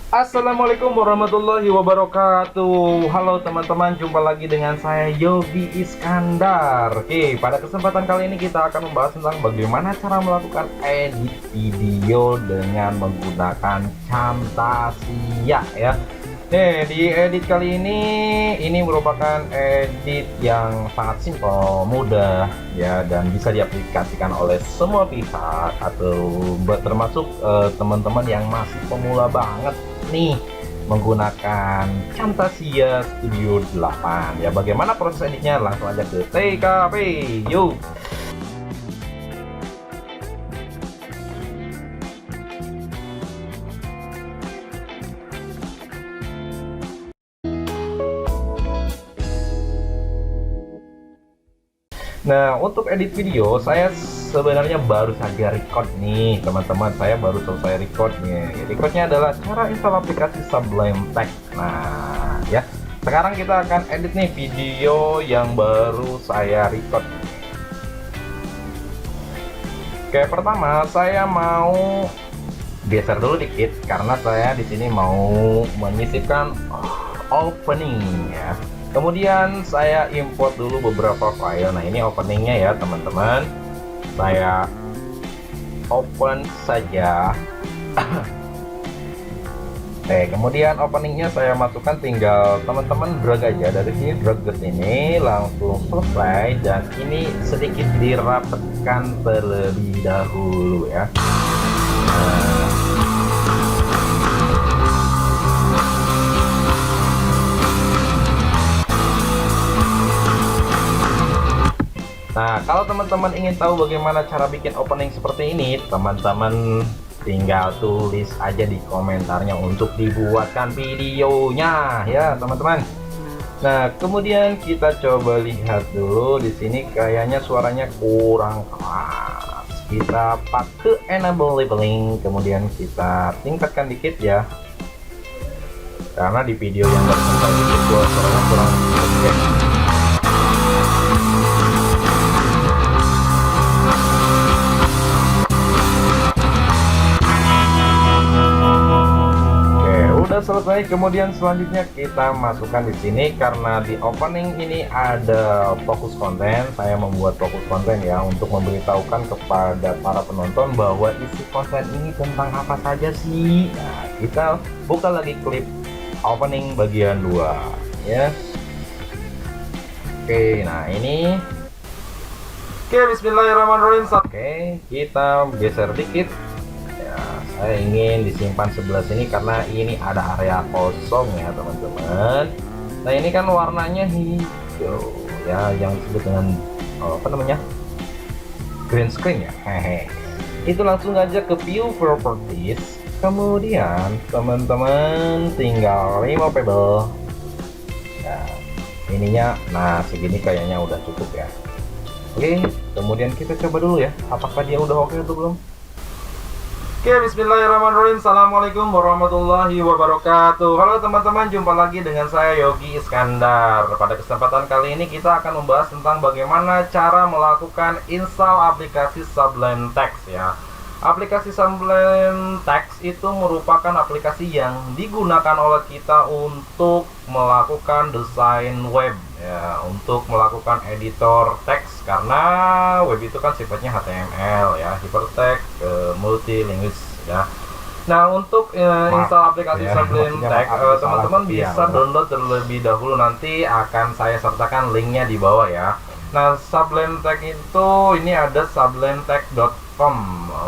Assalamualaikum warahmatullahi wabarakatuh. Halo teman-teman, jumpa lagi dengan saya Yogi Iskandar. Oke, pada kesempatan kali ini kita akan membahas tentang bagaimana cara melakukan edit video dengan menggunakan Camtasia ya. Nih, di edit kali ini merupakan edit yang sangat simpel, mudah ya, dan bisa diaplikasikan oleh semua pihak atau termasuk teman-teman yang masih pemula banget nih menggunakan Camtasia Studio 8 ya. Bagaimana proses editnya? Langsung aja ke TKP yuk. Nah, untuk edit video saya sebenarnya baru saja record nih teman-teman. Saya baru selesai record nih. Recordnya adalah cara install aplikasi Sublime Text. Nah ya, sekarang kita akan edit nih video yang baru saya record. Oke, pertama saya mau geser dulu dikit karena saya di sini mau menyisipkan opening ya. Kemudian saya import dulu beberapa file. Nah, ini openingnya ya teman-teman. Saya open saja. Kemudian openingnya saya masukkan, tinggal teman-teman drag aja dari sini, drag ke sini, langsung selesai. Dan ini sedikit dirapetkan terlebih dahulu ya. Nah, kalau teman-teman ingin tahu bagaimana cara bikin opening seperti ini, teman-teman tinggal tulis aja di komentarnya untuk dibuatkan videonya ya, teman-teman. Nah, kemudian kita coba lihat dulu di sini, kayaknya suaranya kurang keras. Kita pakai enable labeling, kemudian kita tingkatkan dikit ya. Karena di video yang baru dikit suaranya kurang oke. Selesai. Kemudian selanjutnya kita masukkan di sini, karena di opening ini ada fokus konten. Saya membuat fokus konten ya untuk memberitahukan kepada para penonton bahwa isi konten ini tentang apa saja sih. Nah, kita buka lagi klip opening bagian 2 ya. Oke, nah ini. Oke, bismillahirrahmanirrahim. Oke, kita geser dikit. Saya ingin disimpan sebelah sini karena ini ada area kosong ya teman-teman. Nah, ini kan warnanya hijau ya, yang disebut dengan apa namanya, green screen ya. Hehe, itu langsung aja ke view properties, kemudian teman-teman tinggal removable. Nah, ininya, nah segini kayaknya udah cukup ya. Oke, kemudian kita coba dulu ya, apakah dia udah oke atau belum. Oke, bismillahirrahmanirrahim. Assalamualaikum warahmatullahi wabarakatuh. Halo teman-teman, jumpa lagi dengan saya Yogi Iskandar. Pada kesempatan kali ini kita akan membahas tentang bagaimana cara melakukan install aplikasi Sublime Text ya. Aplikasi Sublime Text itu merupakan aplikasi yang digunakan oleh kita untuk melakukan desain web ya, untuk melakukan editor teks, karena web itu kan sifatnya HTML ya, hypertext, multilingual ya. Nah, untuk install aplikasi ya, Sublime Text, teman-teman bisa download terlebih dahulu, nanti akan saya sertakan linknya di bawah ya. Nah, Sublime Text itu ini ada sublimetext.com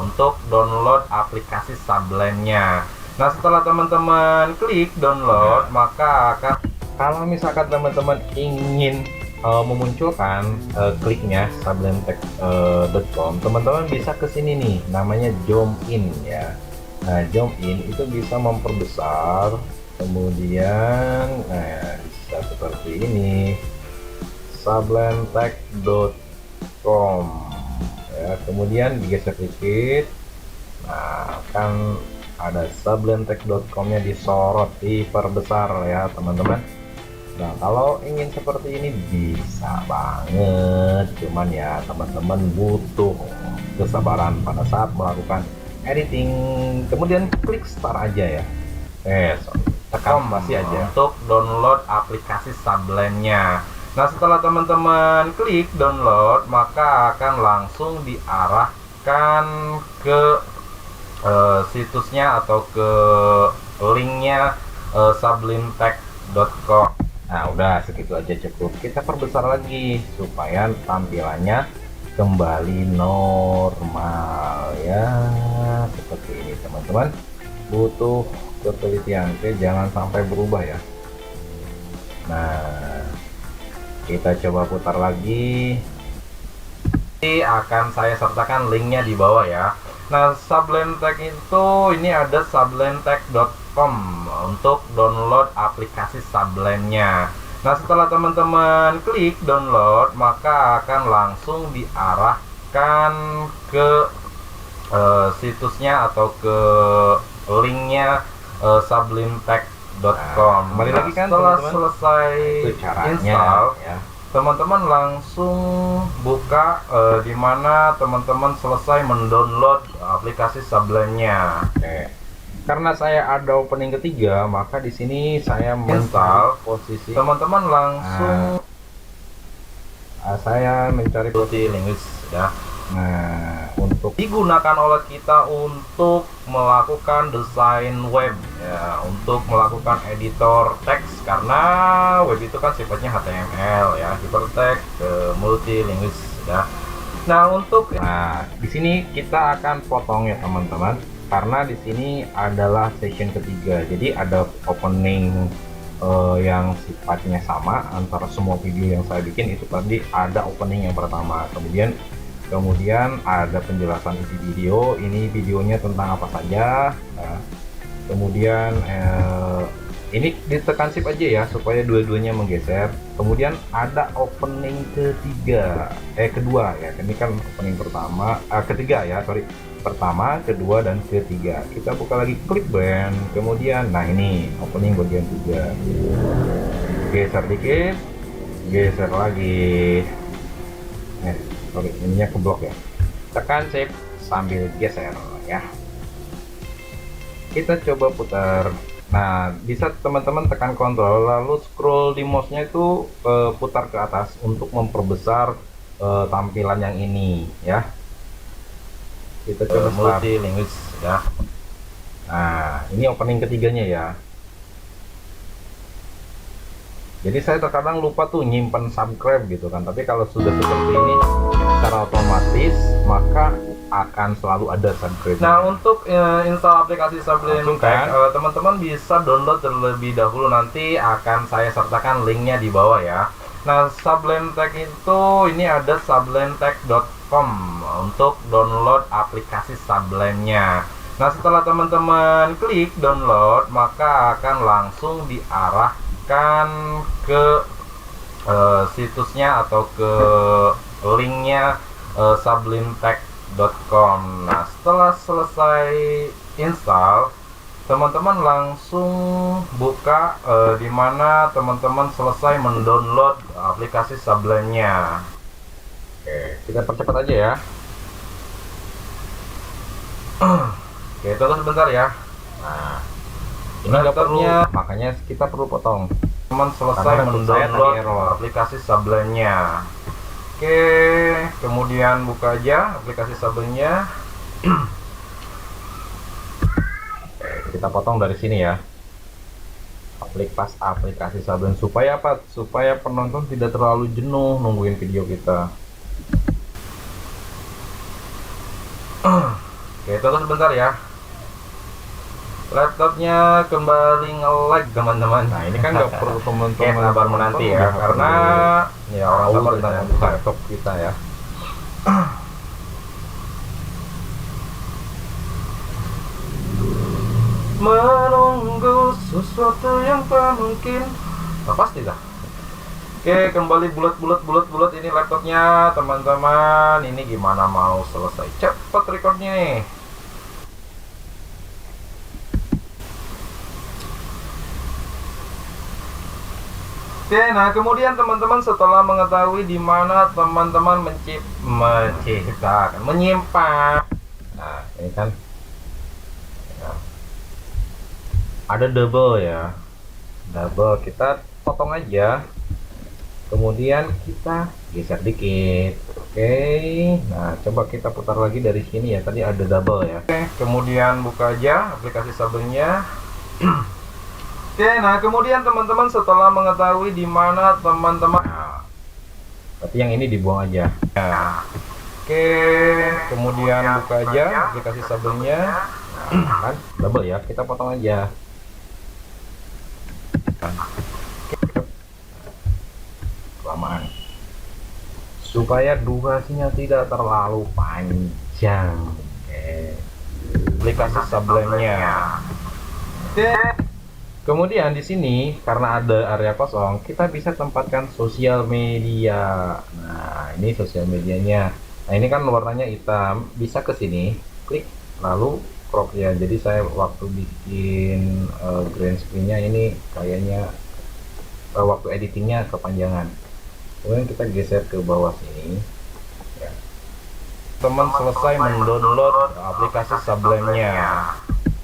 untuk download aplikasi Sublime-nya. Nah, setelah teman-teman klik download, maka akan, kalau misalkan teman-teman ingin memunculkan kliknya sublimetext.com, teman-teman bisa ke sini nih, namanya zoom in ya. Nah, zoom in itu bisa memperbesar, kemudian bisa seperti ini, sublimetext.com ya, kemudian digeser dikit. Nah, kan ada sublimetext.com nya disorot, diperbesar ya teman-teman. Nah, kalau ingin seperti ini bisa banget, cuman ya teman-teman butuh kesabaran pada saat melakukan editing. Kemudian klik start aja ya. tekan masih aja untuk download aplikasi Sublime-nya. Nah, setelah teman-teman klik download, maka akan langsung diarahkan ke situsnya atau ke linknya sublimtext.com. Nah, udah segitu aja cukup. Kita perbesar lagi supaya tampilannya kembali normal ya, seperti ini teman-teman. Butuh ketelitian, jangan sampai berubah ya. Nah, kita coba putar lagi. Ini akan saya sertakan linknya di bawah ya. Nah, Sublime Text itu ini ada sublimtext.com untuk download aplikasi Sublime-nya. Nah, setelah teman-teman klik download, maka akan langsung diarahkan ke situsnya atau ke linknya sublimtext.com. Kembali lagi kan setelah selesai install ya, teman-teman langsung buka di mana teman-teman selesai mendownload aplikasi Sublime-nya. Karena saya ada opening ketiga, maka di sini saya install posisi. Teman-teman langsung saya mencari multi-language ya. Nah, untuk digunakan oleh kita untuk melakukan desain web ya, untuk melakukan editor teks, karena web itu kan sifatnya HTML ya, hypertext multi-language ya. Nah, di sini kita akan potong ya teman-teman, karena di sini adalah session ketiga. Jadi ada opening yang sifatnya sama antara semua video yang saya bikin. Itu tadi ada opening yang pertama, kemudian ada penjelasan isi video. Ini videonya tentang apa saja. Kemudian ini ditekan shift aja ya supaya dua-duanya menggeser. Kemudian ada opening kedua ya. Ini kan opening ketiga ya, sorry. Pertama, kedua, dan ketiga. Kita buka lagi Clickbank. Kemudian, nah ini opening bagian 3. Geser dikit, geser lagi. Sorry, ininya keblok ya. Tekan shift sambil geser ya. Kita coba putar. Nah, bisa teman-teman tekan kontrol lalu scroll di mouse-nya itu putar ke atas untuk memperbesar tampilan yang ini ya. Kita coba multi-language ya. Nah, ini opening ketiganya ya. Jadi saya terkadang lupa tuh nyimpen subscribe gitu kan, tapi kalau sudah seperti ini secara otomatis maka akan selalu ada subscribe. Nah, untuk install aplikasi Sublime Text, teman-teman bisa download terlebih dahulu, nanti akan saya sertakan linknya di bawah ya. Nah, Sublime Text itu ini ada sublimtext.com untuk download aplikasi Sublime-nya. Nah, setelah teman-teman klik download, maka akan langsung diarahkan ke situsnya atau ke linknya sublimtext.com. Nah, setelah selesai install, teman-teman langsung buka di mana teman-teman selesai mendownload aplikasi Sublime-nya. Oke, kita percepat aja ya. Oke, tunggu sebentar ya. Nah, ini daftarnya, makanya kita perlu potong. Teman selesai mendownload aplikasi Sublime-nya. Oke, kemudian buka aja aplikasi Sublime-nya. Kita potong dari sini ya, aplikasi Sublime. Supaya apa? Supaya penonton tidak terlalu jenuh nungguin video kita. Oke, tunggu sebentar ya. Laptopnya kembali nge-lag teman-teman. Nah, ini kan nggak perlu teman-teman sabar menanti ya, karena ya orang sabar dengan laptop kita ya. Menunggu sesuatu yang tak mungkin. Pasti dah. Oke, kembali bulat ini laptopnya teman-teman. Ini gimana mau selesai cepet recordnya nih. Oke, nah kemudian teman-teman setelah mengetahui di mana teman-teman menyimpan. Nah, ini kan ada double ya, double kita potong aja, kemudian kita geser dikit. Oke, nah coba kita putar lagi dari sini ya, tadi ada double ya. Oke, kemudian buka aja aplikasi sabelnya. Oke, nah kemudian teman-teman setelah mengetahui di mana teman-teman, nah, tapi yang ini dibuang aja. Nah, oke, kemudian buka aja aplikasi sabelnya. Nah, kan double ya, kita potong aja. Kelamaan supaya durasinya tidak terlalu panjang. Oke, aplikasi sabelnya. Oke, kemudian di sini karena ada area kosong, kita bisa tempatkan sosial media. Nah, ini sosial medianya. Nah, ini kan warnanya hitam, bisa ke sini, klik lalu crop ya. Jadi saya waktu bikin green screen-nya ini kayaknya waktu editingnya kepanjangan. Kemudian kita geser ke bawah sini ya. Teman selesai mendownload aplikasi sablemnya.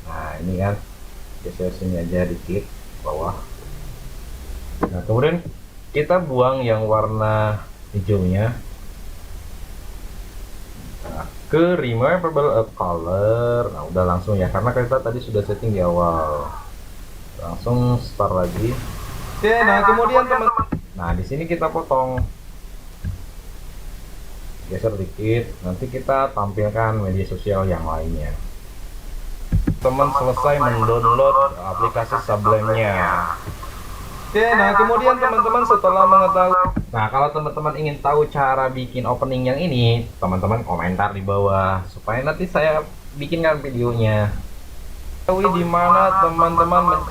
Nah, ini kan geser sini aja dikit bawah. Nah, kemudian kita buang yang warna hijaunya. Nah, ke removable color. Nah, udah langsung ya, karena kita tadi sudah setting di awal. Langsung start lagi. Oke, nah kemudian teman-teman, nah di sini kita potong, geser dikit, nanti kita tampilkan media sosial yang lainnya. Teman selesai mendownload aplikasi sablemnya. Oke, nah kemudian teman-teman setelah mengetahui, nah kalau teman-teman ingin tahu cara bikin opening yang ini, teman-teman komentar di bawah supaya nanti saya bikinkan videonya. Di mana teman-teman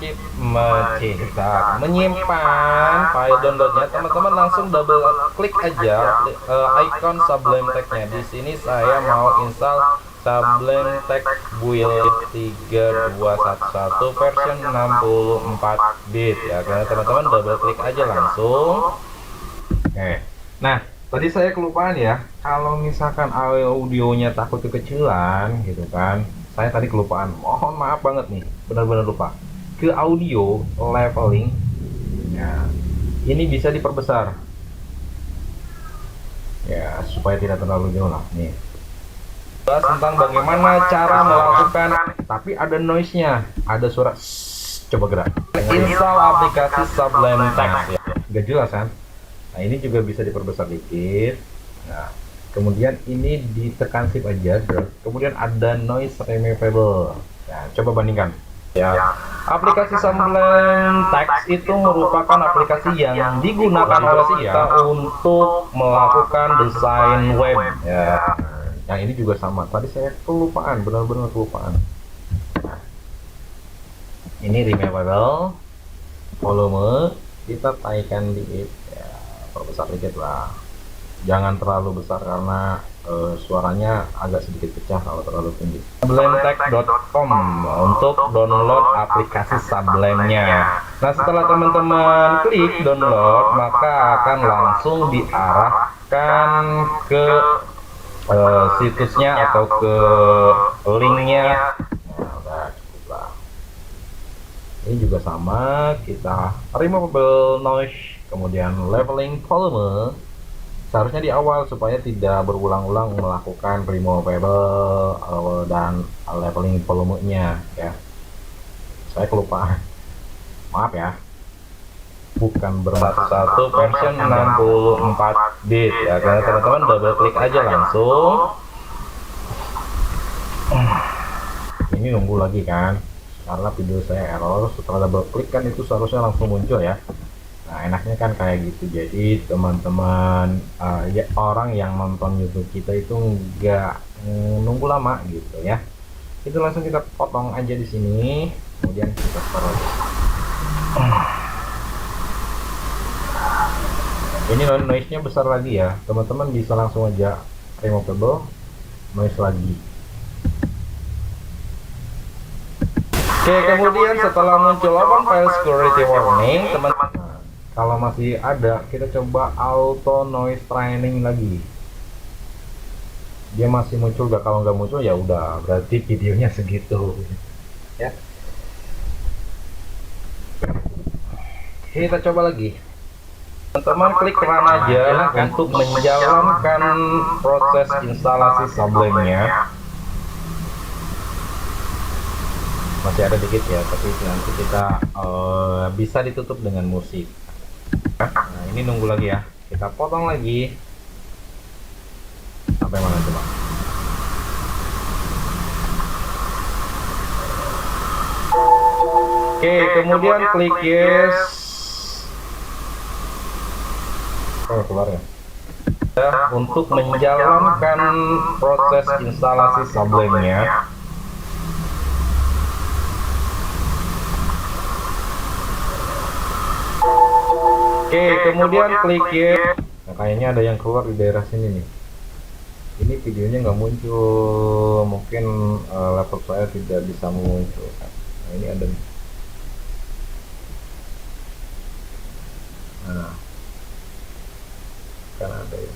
menyimpan file downloadnya, teman-teman langsung double klik aja icon Sublime Text-nya. Di sini saya mau install Sublime Text Build 3211 version 64 bit ya, karena teman-teman double klik aja langsung. Nah tadi saya kelupaan ya, kalau misalkan audionya takut kekecilan gitu kan, saya tadi kelupaan, mohon maaf banget nih, benar-benar lupa. Ke audio leveling ya, ini bisa diperbesar ya supaya tidak terlalu jauh lah. Nih bahas tentang bagaimana cara melakukan, tapi ada noise-nya, ada suara coba gerak. Install aplikasi Sublime Text ya, gak jelas kan. Nah ini juga bisa diperbesar dikit. Nah kemudian ini ditekan shift aja, kemudian ada noise removable. Nah, coba bandingkan ya. Aplikasi Sublime Text itu merupakan aplikasi yang digunakan oleh kita untuk melakukan desain web ya. Yang ini juga sama, tadi saya kelupaan, benar-benar kelupaan. Nah, ini removable, volume kita taikan dikit ya, perbesar dikit lah, jangan terlalu besar karena suaranya agak sedikit pecah kalau terlalu tinggi. Sublimetext.com untuk download aplikasi Sublime-nya. Nah setelah teman-teman klik download, maka akan langsung diarahkan ke situsnya atau ke linknya. Nah udah cukup lah. Ini juga sama, kita removable noise, kemudian leveling volume seharusnya di awal supaya tidak berulang-ulang melakukan removable dan leveling volumenya ya. Saya kelupaan, maaf ya. Bukan bermaksud satu version 64 bit ya, karena teman-teman double klik aja langsung. Ini nunggu lagi kan, karena video saya error. Setelah double klik kan itu seharusnya langsung muncul ya. Nah enaknya kan kayak gitu, jadi teman-teman ya, orang yang nonton YouTube kita itu nggak nunggu lama gitu ya. Itu langsung kita potong aja di sini, kemudian kita taruh aja. Ini noise-nya besar lagi ya, teman-teman bisa langsung aja removable noise lagi. Oke, kemudian setelah muncul open file security warning, teman-teman, kalau masih ada, kita coba auto noise training lagi. Dia masih muncul gak? Kalau nggak muncul ya udah, berarti videonya segitu ya. Kita coba lagi. Teman-teman klik run aja untuk menjalankan proses instalasi Sublime-nya. Masih ada dikit ya, tapi nanti kita bisa ditutup dengan musik. Nah, ini nunggu lagi ya. Kita potong lagi. Sampai mana coba? Oke, kemudian klik yes. Oh, keluar ya. Untuk menjalankan proses instalasi Sublime-nya. Oke, kemudian klik yes. Nah, kayaknya ada yang keluar di daerah sini nih. Ini videonya nggak muncul, mungkin laptop saya tidak bisa muncul. Nah, ini ada nih. Nah, kan ada ya.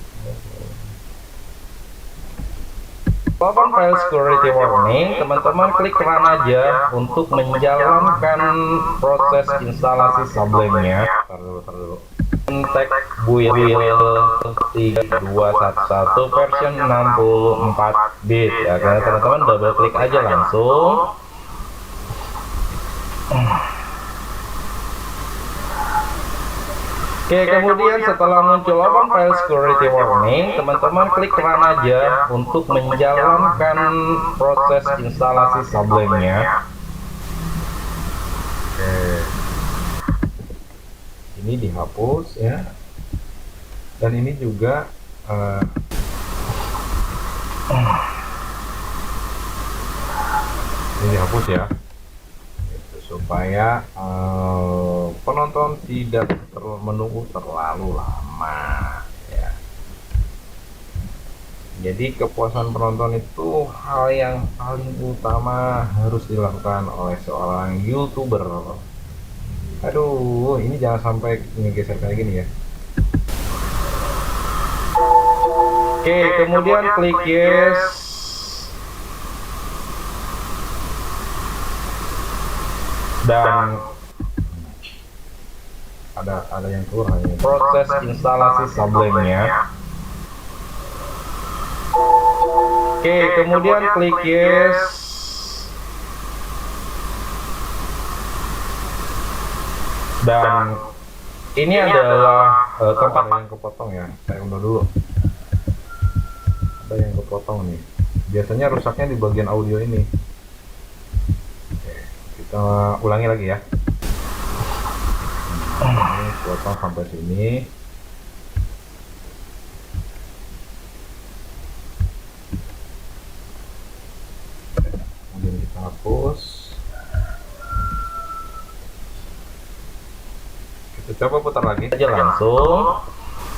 Open file security warning, teman-teman klik run aja untuk menjalankan proses instalasi Sublime-nya. Taruh. Tag build 3211 version 64 bit ya, karena teman-teman double klik aja langsung. Oke, kemudian setelah muncul open file security warning, teman-teman klik run aja untuk menjalankan proses instalasi Sublime-nya. Oke. Ini dihapus ya. Dan ini juga ini dihapus ya. Supaya penonton tidak menunggu terlalu lama ya. Jadi kepuasan penonton itu hal yang paling utama harus dilakukan oleh seorang YouTuber. Aduh, ini jangan sampai ngegeser kayak gini ya. Oke, kemudian klik yes. Dan ada yang keluar ini. Proses instalasi Sublime-nya. Oke, kemudian klik yes. Dan ini adalah tempat yang kepotong ya. Saya undur dulu. Ada yang kepotong nih. Biasanya rusaknya di bagian audio ini. Oke, kita ulangi lagi ya. Ini potong sampai sini. Kemudian kita hapus. Kita coba putar lagi aja langsung.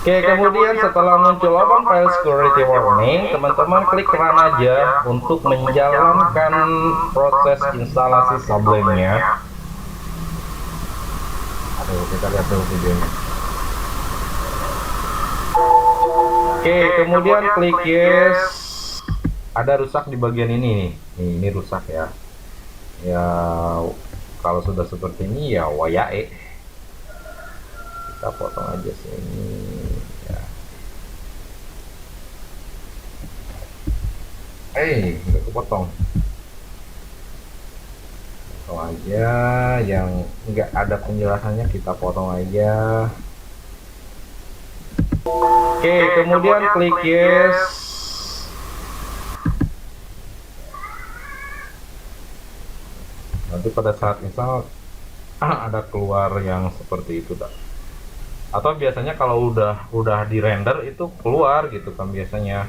Oke, kemudian setelah muncul open file security warning, teman-teman klik run aja untuk menjalankan proses instalasi Sublime-nya. Aduh, kita lihat dulu videonya. Oke, kemudian klik yes. Ada rusak di bagian ini nih. Ini rusak ya. Ya, kalau sudah seperti ini ya wayahe. Kita potong aja sini ya. Nggak kepotong. Potong aja, yang nggak ada penjelasannya kita potong aja. Oke, kemudian klik yes. Nanti pada saat misal ada keluar yang seperti itu tak. Atau biasanya kalau udah di render itu keluar gitu kan biasanya.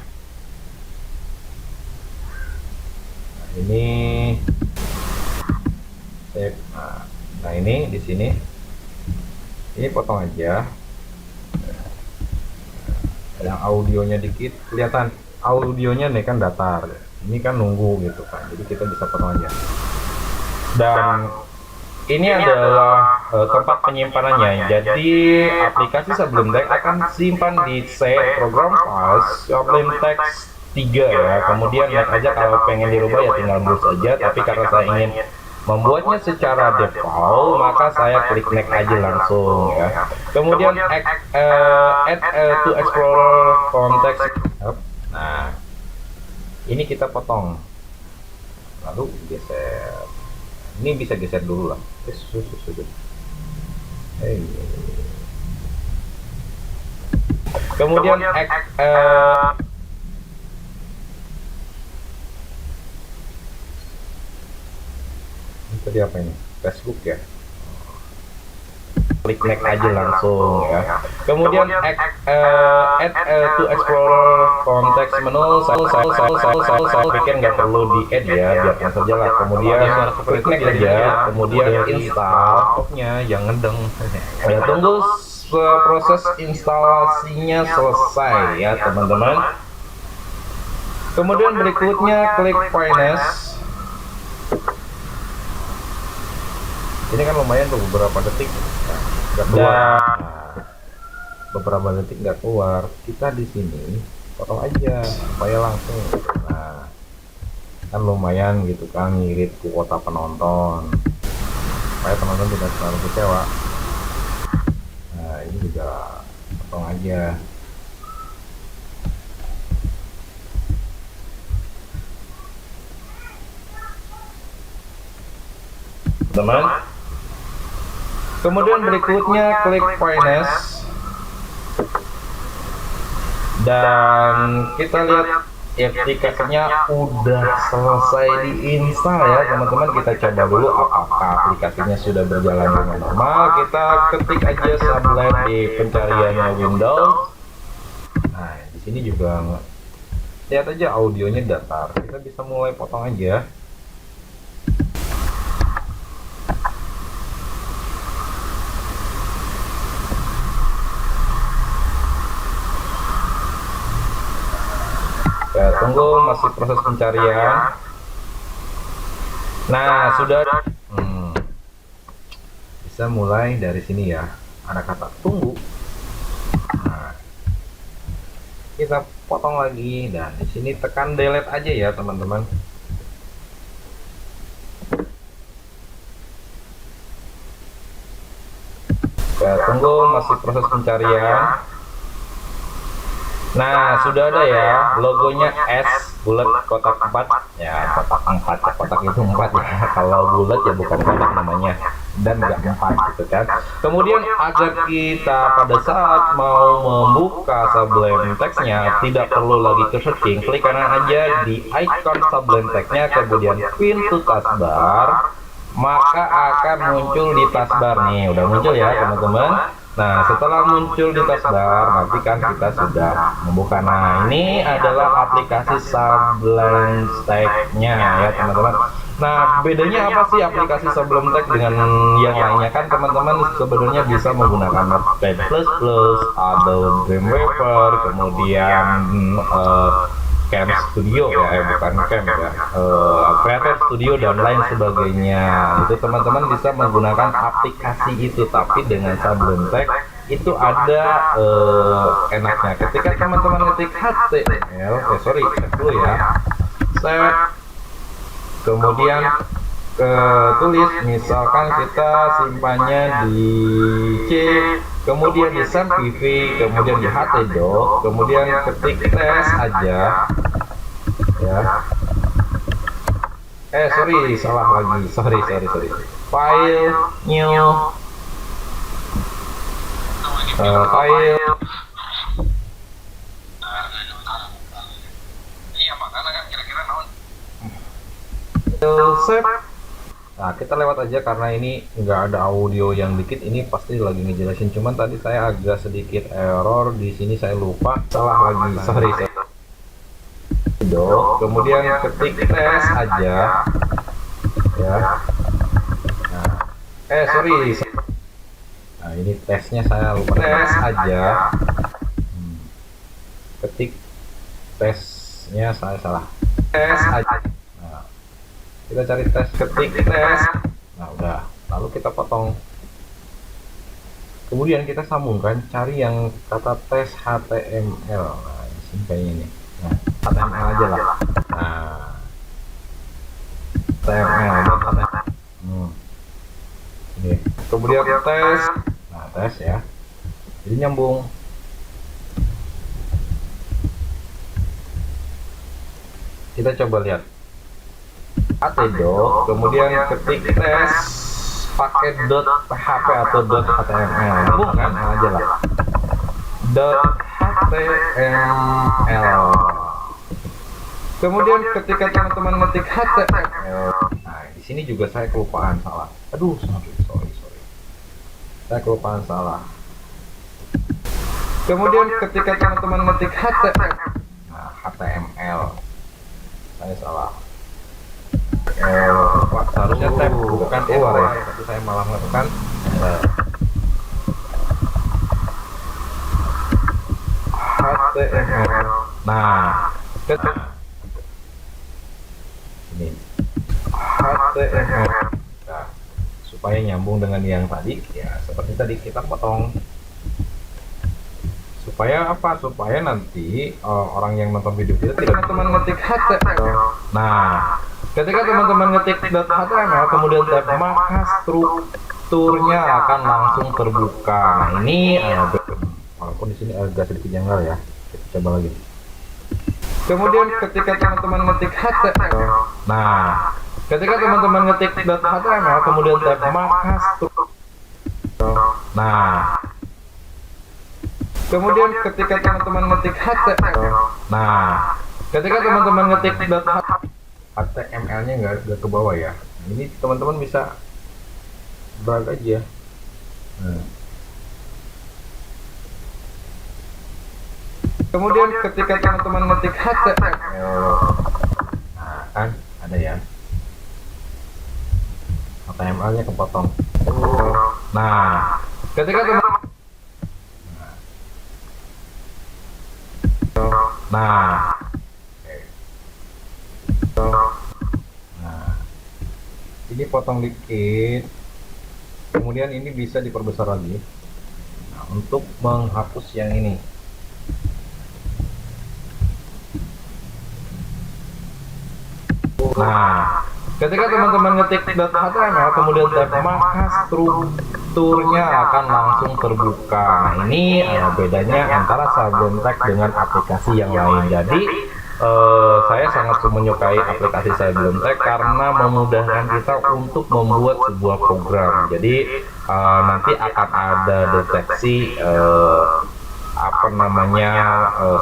Nah, ini save. Nah ini di sini ini potong aja. Yang audionya dikit kelihatan, audionya nih kan datar, ini kan nunggu gitu kan, jadi kita bisa potong aja. Dan ini adalah tempat penyimpanan,nya. Jadi aplikasi Sublime Text akan simpan di C program files Sublime Text 3 ya. Kemudian lihat aja kalau pengen dirubah ya tinggal browse aja. Tapi karena saya ingin membuatnya secara default, maka saya klik next aja langsung ya. Kemudian add to explorer context. Nah, ini kita potong, lalu geser. Ini bisa geser dulu lah. Kemudian tadi apa ini? Facebook ya. Klik next aja langsung ya. Kemudian add to explorer context menu. Saya pikir nggak perlu di add ya, biarkan saja lah. Kemudian klik next aja. Kemudian install nya, yang ngedeng. Ya, tunggu proses instalasinya selesai ya teman-teman. Kemudian berikutnya klik finance. Ini kan lumayan tuh, beberapa detik nggak keluar. Beberapa detik nggak keluar, kita di sini potong aja supaya langsung. Nah, kan lumayan gitu kan, ngirit kuota penonton supaya penonton tidak terlalu kecewa. Nah, ini juga potong aja. Teman. Kemudian berikutnya klik finance, dan kita lihat aplikasinya udah selesai diinstal ya teman-teman. Kita coba dulu apakah aplikasinya sudah berjalan dengan normal. Kita ketik aja Sublime di pencariannya Windows. Nah, di sini juga lihat aja audionya datar. Kita bisa mulai potong aja. Ya, tunggu, masih proses pencarian. Nah, sudah. Bisa mulai dari sini ya. Ada kata tunggu. Nah, kita potong lagi, dan di sini tekan delete aja ya teman-teman. Ya, tunggu, masih proses pencarian. Nah, sudah ada ya logonya S bulat kotak 4 ya, kotak 4, kotak itu 4 ya. Kalau bulat ya bukan kotak namanya, dan enggak 4 gitu kan. Kemudian agar kita pada saat mau membuka Sublime text-nya tidak perlu lagi ke searching, klik kanan aja di icon Sublime text-nya, kemudian pin to taskbar, maka akan muncul di taskbar nih. Udah muncul ya teman-teman. Nah, setelah muncul di taskbar, nanti kan kita sudah membuka. Nah, ini adalah aplikasi Sublime Text-nya ya teman-teman. Nah, bedanya apa sih aplikasi Sublime Text dengan yang lainnya? Kan teman-teman sebenarnya bisa menggunakan Notepad++, ada Dreamweaver, kemudian Cam Studio ya, bukan Cam ya, Creator Studio dan lain sebagainya. Itu teman-teman bisa menggunakan aplikasi itu, tapi dengan Sublime Text itu ada enaknya. Ketika teman-teman ngetik HTML, dulu ya, set, kemudian tulis, misalkan kita simpannya di C, kemudian di SAMPV, kemudian di htdoc, kemudian ketik tes aja ya. Salah lagi, sorry, file new, file save. Nah, kita lewat aja karena ini nggak ada audio yang dikit. Ini pasti lagi ngejelasin, cuman tadi saya agak sedikit error di sini, saya lupa, salah lagi, sorry. Kemudian ketik tes aja ya. Nah, nah ini tesnya saya lupa, tes aja. Ketik tesnya saya salah, tes aja. Nah, kita cari tes, ketik tes. Nah, udah, lalu kita potong. Kemudian kita sambungkan, cari yang kata tes HTML. Nah, di sini kayaknya ini. Nah, HTML aja lah. Nah, HTML. kemudian tes. Nah, tes ya, jadi nyambung. Kita coba lihat htdoc, kemudian ketik tes pakai .php atau .html, nyambung kan? Nah, aja lah .html. Kemudian ketika teman-teman ngetik HTML, nah di sini juga saya kelupaan salah. Aduh, sorry. Saya kelupaan salah. Kemudian ketika teman-teman ngetik HTML, nah HTML, saya salah. Seharusnya tab bukan luar ya, tapi saya malah melakukan HTML. Nah, ini HTML. Nah, supaya nyambung dengan yang tadi ya, seperti tadi kita potong. Supaya apa? Supaya nanti orang yang nonton video kita tidak teman-teman ngetik HTML. Nah, ketika teman-teman ngetik .html kemudian tab, maka strukturnya akan langsung terbuka. Nah, ini walaupun di sini agak sedikit janggal ya. Kita coba lagi. Kemudian ketika teman-teman ngetik HTML, nah ketika teman-teman ngetik .html kemudian tab, maka kemudian ketika teman-teman ngetik HTML, nah ketika teman-teman ngetik HTML-nya nggak ke bawah ya. Ini teman-teman bisa drag aja. Nah. Kemudian ketika teman-teman ngetik HTML, nah kan ada ya, HTML-nya kepotong. Nah, ketika teman-teman, nah, ini potong dikit. Kemudian ini bisa diperbesar lagi. Nah, untuk menghapus yang ini. Nah, ketika teman-teman ngetik .html kemudian tab, maka strukturnya akan langsung terbuka. Nah, ini bedanya antara Sublime Text dengan aplikasi yang lain. Jadi saya sangat menyukai aplikasi Sublime Text karena memudahkan kita untuk membuat sebuah program. Jadi nanti akan ada deteksi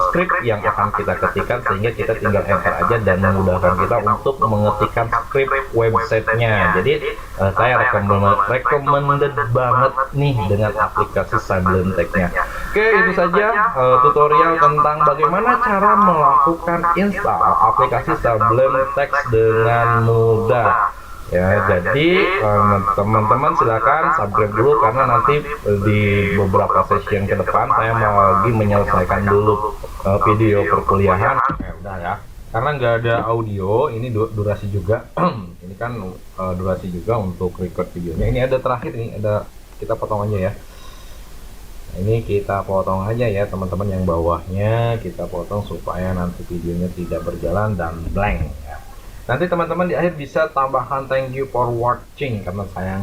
script yang akan kita ketikkan, sehingga kita tinggal enter aja dan memudahkan kita untuk mengetikkan script websitenya. Jadi saya recommended banget nih dengan aplikasi Sublime Text-nya. Oke, itu saja tutorial tentang bagaimana cara melakukan install aplikasi Sublime Text dengan mudah. Ya, jadi teman-teman silakan subscribe dulu, karena nanti di beberapa session ke depan saya mau lagi menyelesaikan dulu video perkuliahan. Udah ya, karena nggak ada audio, ini durasi juga. Ini kan durasi juga untuk record videonya. Ini ada terakhir, ini ada, kita potong aja ya. Nah, ini kita potong aja ya teman-teman, yang bawahnya kita potong supaya nanti videonya tidak berjalan dan blank ya. Nanti teman-teman di akhir bisa tambahkan thank you for watching, karena saya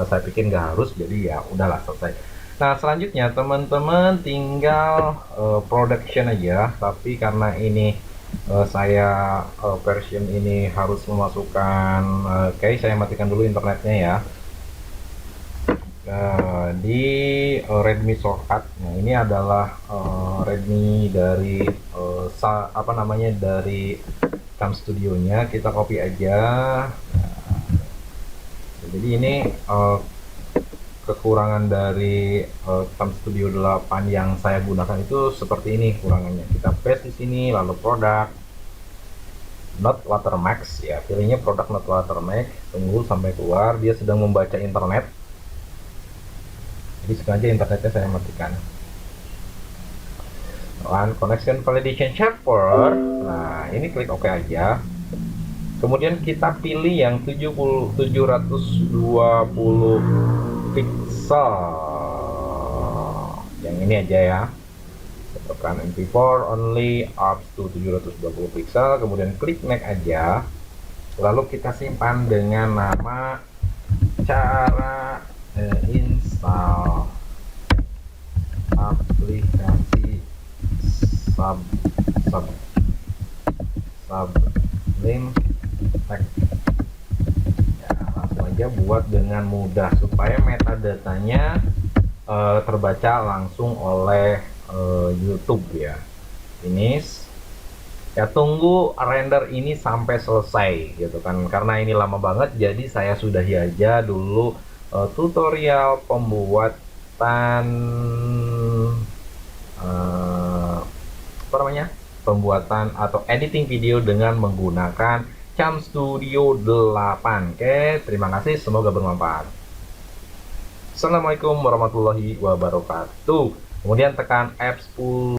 saya pikir nggak harus, jadi ya udahlah, selesai. Nah, selanjutnya teman-teman tinggal production aja, tapi karena ini saya version ini harus memasukkan oke, saya matikan dulu internetnya ya. Di Redmi shortcut. Nah, ini adalah Redmi dari dari CamStudio-nya. Kita copy aja. Nah, jadi ini kekurangan dari CamStudio 8 yang saya gunakan itu seperti ini kurangannya. Kita paste di sini, lalu produk not watermark ya, pilihnya produk not watermark, tunggu sampai keluar. Dia sedang membaca internet, jadi sengaja internetnya saya matikan. Run connection validation server. Nah, ini klik OK aja. Kemudian kita pilih yang 720 pixel. Yang ini aja ya. Tekan MP4 only up to 720 pixel. Kemudian klik next aja. Lalu kita simpan dengan nama cara install aplikasi sub sub Sublime Text. Ya, langsung aja buat dengan mudah supaya metadatanya terbaca langsung oleh YouTube ya. Finish. Ya, tunggu render ini sampai selesai gitu kan, karena ini lama banget jadi saya sudahi aja dulu tutorial pembuatan pembuatan atau editing video dengan menggunakan Cam Studio 8. Oke, terima kasih, semoga bermanfaat. Assalamualaikum warahmatullahi wabarakatuh. Kemudian tekan F10.